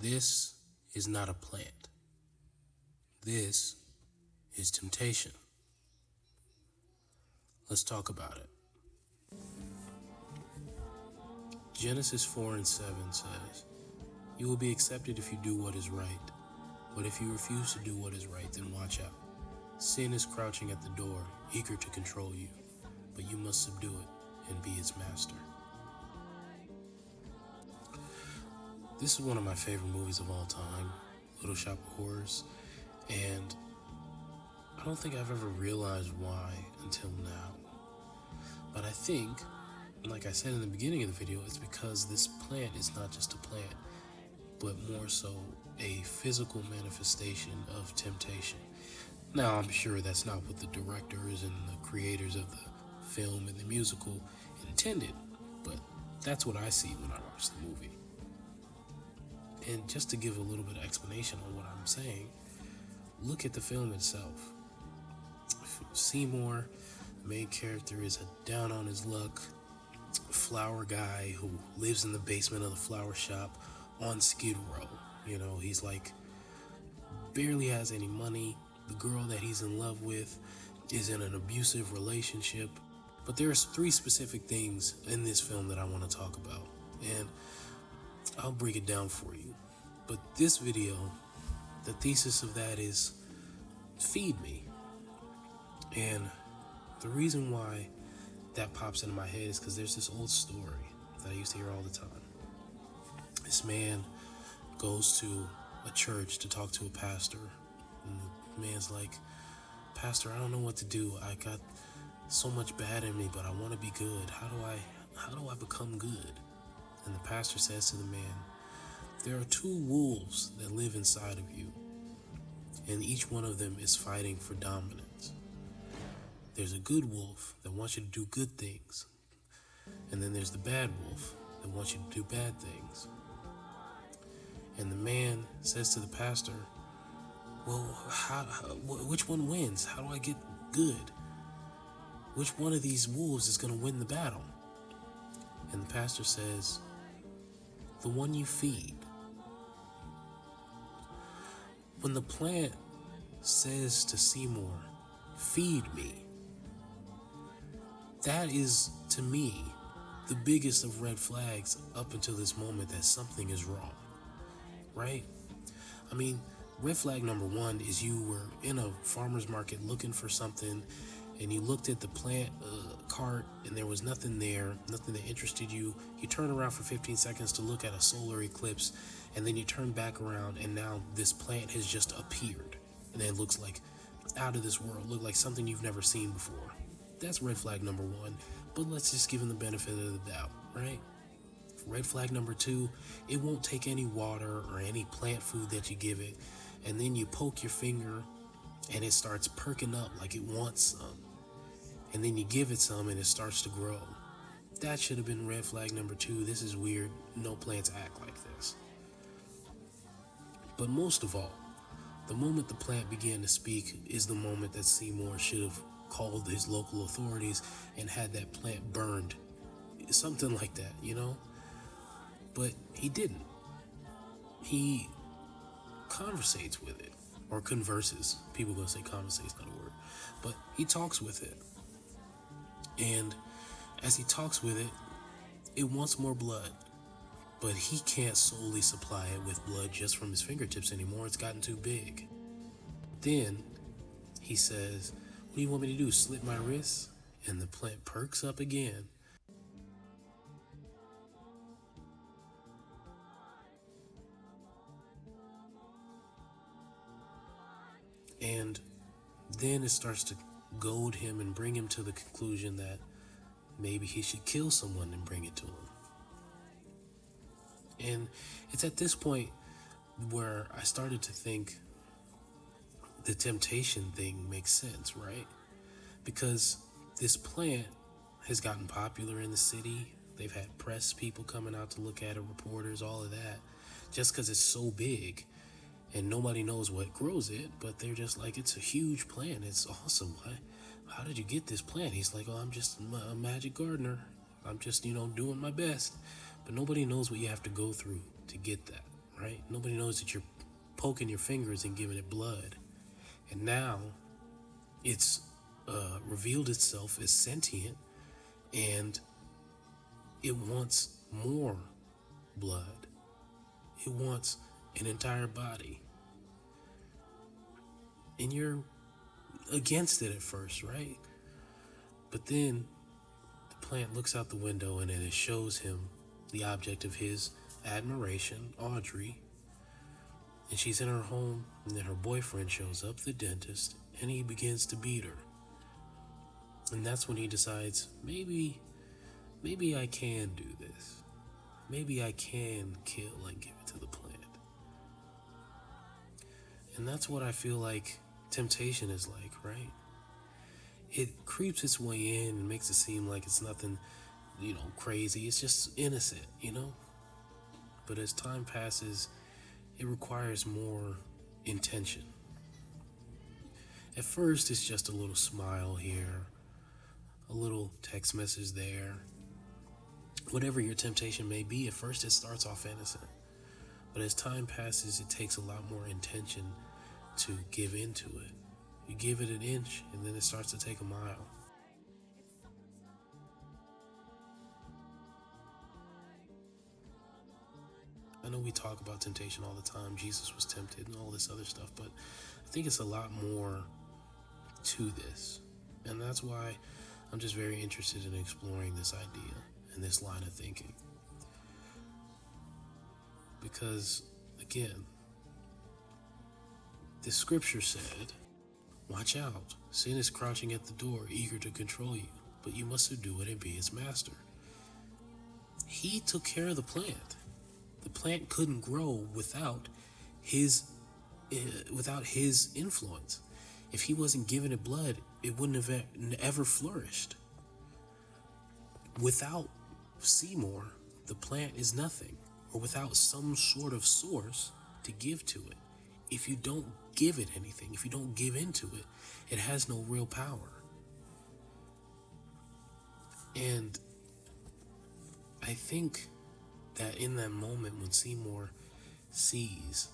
This is not a plant. This is temptation. Let's talk about it. Genesis 4:7 says, "You will be accepted if you do what is right. But if you refuse to do what is right, then watch out. Sin is crouching at the door, eager to control you, but you must subdue it and be its master." This is one of my favorite movies of all time, Little Shop of Horrors, and I don't think I've ever realized why until now. But I think, like I said in the beginning of the video, it's because this plant is not just a plant, but more so a physical manifestation of temptation. Now, I'm sure that's not what the directors and the creators of the film and the musical intended, but that's what I see when I watch the movie. And just to give a little bit of explanation on what I'm saying, look at the film itself. Seymour, the main character, is a down on his luck flower guy who lives in the basement of the flower shop on Skid Row. He's like barely has any money. The girl that he's in love with is in an abusive relationship. But there's 3 specific things in this film that I want to talk about, and I'll break it down for you. But this video, the thesis of that is feed me. And the reason why that pops into my head is because there's this old story that I used to hear all the time. This man goes to a church to talk to a pastor, and the man's like, "Pastor, I don't know what to do. I got so much bad in me, but I want to be good. How do I become good?" And the pastor says to the man, "There are 2 wolves that live inside of you, and each one of them is fighting for dominance. There's a good wolf that wants you to do good things, and then there's the bad wolf that wants you to do bad things." And the man says to the pastor, "Well, which one wins? How do I get good? Which one of these wolves is going to win the battle?" And the pastor says, "The one you feed." When the plant says to Seymour, "Feed me," that is, to me, the biggest of red flags up until this moment that something is wrong, right? I mean, red flag number 1 is you were in a farmer's market looking for something, and you looked at the plant cart and there was nothing there, nothing that interested you. You turn around for 15 seconds to look at a solar eclipse, and then you turn back around and now this plant has just appeared, and it looks like out of this world, look like something you've never seen before. That's red flag number 1, but let's just give him the benefit of the doubt, right? Red flag number 2, it won't take any water or any plant food that you give it, and then you poke your finger and it starts perking up like it wants some, and then you give it some and it starts to grow. That should have been red flag number 2. This is weird. No plants act like this. But most of all, the moment the plant began to speak is the moment that Seymour should have called his local authorities and had that plant burned. Something like that, But he didn't. He conversates with it, or converses. People gonna say conversate's not a word, but he talks with it. And as he talks with it, it wants more blood, but he can't solely supply it with blood just from his fingertips anymore. It's gotten too big. Then he says, "What do you want me to do, slit my wrists?" And the plant perks up again. And then it starts to goad him and bring him to the conclusion that maybe he should kill someone and bring it to him. And it's at this point where I started to think the temptation thing makes sense, right? Because this plant has gotten popular in the city. They've had press people coming out to look at it, reporters, all of that, just because it's so big. And nobody knows what grows it, but they're just like, "It's a huge plant. It's awesome. How did you get this plant?" He's like, "Oh, I'm just a magic gardener. I'm just, doing my best." But nobody knows what you have to go through to get that, right? Nobody knows that you're poking your fingers and giving it blood. And now it's revealed itself as sentient, and it wants more blood. It wants an entire body. And you're against it at first, right? But then the plant looks out the window and it shows him the object of his admiration, Audrey. And she's in her home, and then her boyfriend shows up, the dentist, and he begins to beat her. And that's when he decides, maybe I can do this. Maybe I can kill and give it to the plant. And that's what I feel like temptation is like, right? It creeps its way in and makes it seem like it's nothing, crazy. It's just innocent, But as time passes, it requires more intention. At first, it's just a little smile here, a little text message there. Whatever your temptation may be, at first it starts off innocent. But as time passes, it takes a lot more intention to give into it. You give it an inch, and then it starts to take a mile. I know we talk about temptation all the time. Jesus was tempted and all this other stuff, but I think it's a lot more to this. And that's why I'm just very interested in exploring this idea and this line of thinking. Because, again, the scripture said, watch out, sin is crouching at the door, eager to control you, but you must subdue it and be its master. He took care of the plant. The plant couldn't grow without his influence. If he wasn't giving it blood, it wouldn't have ever flourished. Without Seymour, the plant is nothing, or without some sort of source to give to it. If you don't give it anything, if you don't give into it, it has no real power. And I think that in that moment when Seymour sees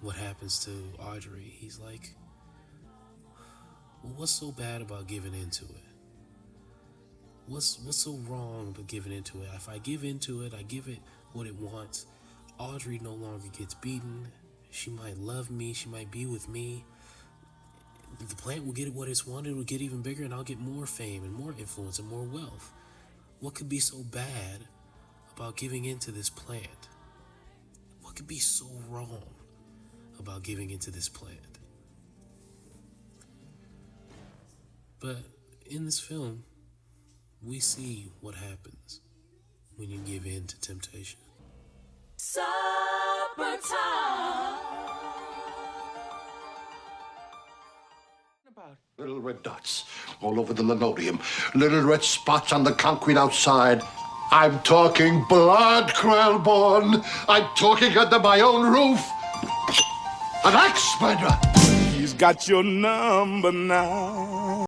what happens to Audrey, he's like, well, what's so bad about giving into it? What's so wrong about giving into it? If I give into it, I give it what it wants, Audrey no longer gets beaten. She might love me. She might be with me. The plant will get what it's wanted. It will get even bigger, and I'll get more fame and more influence and more wealth. What could be so bad about giving into this plant? What could be so wrong about giving into this plant? But in this film, we see what happens when you give in to temptation. Supper time. Little red dots all over the linoleum. Little red spots on the concrete outside. I'm talking blood, Krellborn. I'm talking under my own roof. An axe murderer. He's got your number now.